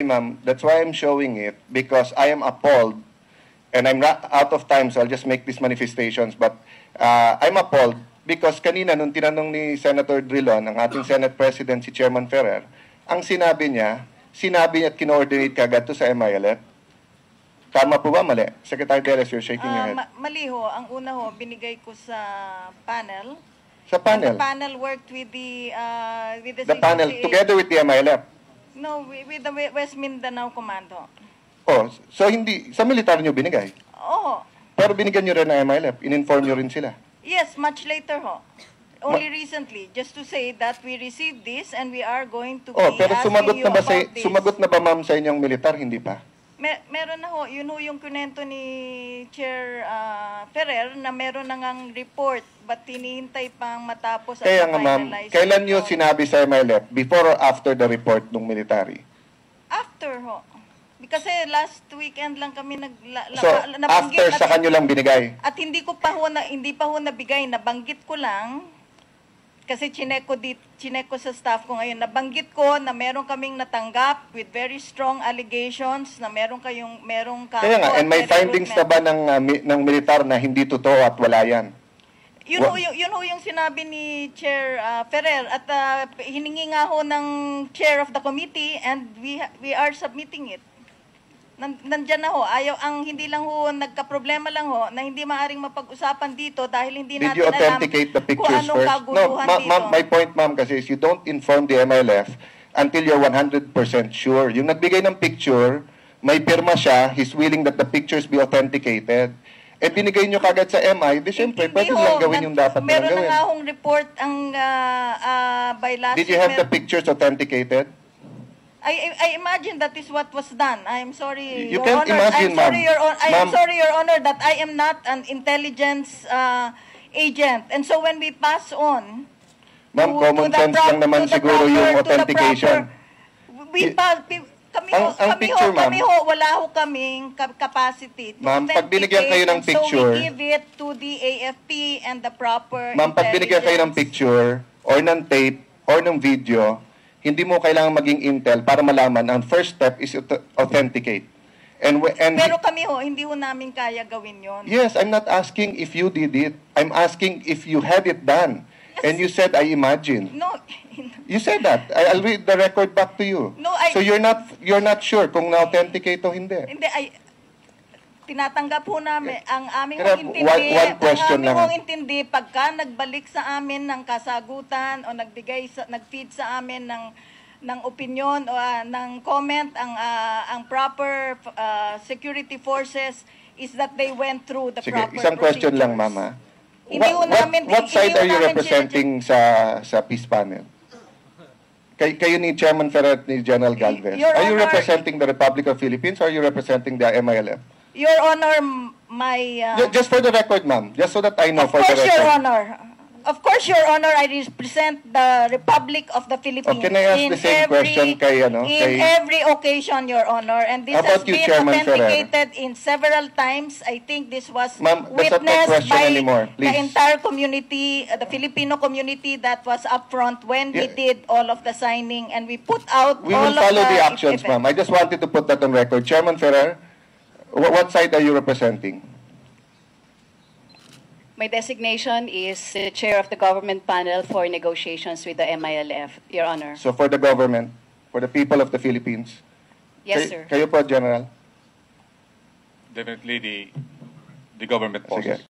Ma'am, that's why I'm showing it, because I am appalled, and I'm out of time, so I'll just make these manifestations, but I'm appalled because kanina nung tinanong ni Senator Drilon, ang ating Senate President, si Chairman Ferrer, ang sinabi niya at kino-ordinate kagad to sa MILF. Tama po ba? Mali? Secretary Teres, you're shaking your head. Mali ho. Ang una ho, binigay ko sa panel. Sa panel? And the panel worked with the panel, together with the MILF? No, with the West Mindanao Commando. Oh, so hindi, sa militar nyo binigay? Oo. Pero binigyan nyo rin ng MILF? In-inform nyo rin sila? Yes, much later ho. Only recently, just to say that we received this and we are going to be pero asking you about this. sumagot na ba ma'am sa inyong militar? Hindi pa? Meron na ho. Yun ho yung kunento ni Chair Ferrer na meron na ngang report but hinihintay pang matapos at Kaya nga ma'am, kailan nyo sinabi sa MILF? Before or after the report ng military? After ho. Kasi last weekend lang kami So, after sa kanyo lang binigay? At hindi pa ho nabigay. Nabanggit ko lang. Kasi chinek ko sa staff ko ngayon. Nabanggit ko na meron kaming natanggap with very strong allegations na meron Kaya nga, and may findings na ba ng militar na hindi totoo at wala yan? Yun ho yung sinabi ni Chair Ferrer at hiningi nga ho ng Chair of the Committee and we are submitting it. Nandyan na ho. Hindi lang ho, nagka-problema lang ho na hindi maaring mapag-usapan dito dahil hindi natin alam. Did you authenticate the pictures first? No, my point ma'am kasi is you don't inform the MILF until you're 100% sure. Yung nagbigay ng picture, may pirma siya, he's willing that the pictures be authenticated. Binigay nyo kagad sa MI, di syempre, pwede lang gawin yung dapat nilang gawin. Meron na nga hong report ang by last Did you have the pictures authenticated? I imagine that is what was done. I am sorry, You Your can't Honor. imagine, ma'am. I am sorry, Your Honor, that I am not an intelligence agent. And so when we pass on, ma'am, common sense lang naman siguro yung authentication. Kami ho, wala ho kaming capacity to ma'am, pag binigyan kayo ng picture, so we give it to the AFP and the proper ma'am, pag binigyan kayo ng picture, or ng tape, or ng video, hindi mo kailangan maging intel para malaman ang first step is to authenticate. Pero kami ho, hindi ho namin kaya gawin yon. Yes, I'm not asking if you did it. I'm asking if you had it done. Yes. And you said, I imagine. No. You said that. I'll read the record back to you. No, so you're not sure kung na-authenticate o hindi? Hindi, tinatanggap ho namin ang aming intindi pagka nagbalik sa amin ng kasagutan o nag-feed sa amin ng opinion o ng comment ang proper security forces is that they went through the proper procedures. Isang question lang, Mama. What side are you representing sa peace panel? Kayo ni Chairman Ferrer at ni General Galvez. Are you representing the Republic of Philippines or are you representing the MILF? Your Honor, just for the record, ma'am. Just so that I know for the record. Of course, Your Honor. Of course, Your Honor, I represent the Republic of the Philippines. Can I ask the same question in every occasion, Your Honor. And this has been authenticated in several times. I think this was witnessed by the entire community, the Filipino community that was up front when we did all of the signing and we put out all of the... We will follow the actions, ma'am. I just wanted to put that on record. Chairman Ferrer, what side are you representing? My designation is Chair of the Government Panel for Negotiations with the MILF, Your Honor. So for the government, for the people of the Philippines? Yes, sir. Kayo po, General? Definitely the government forces.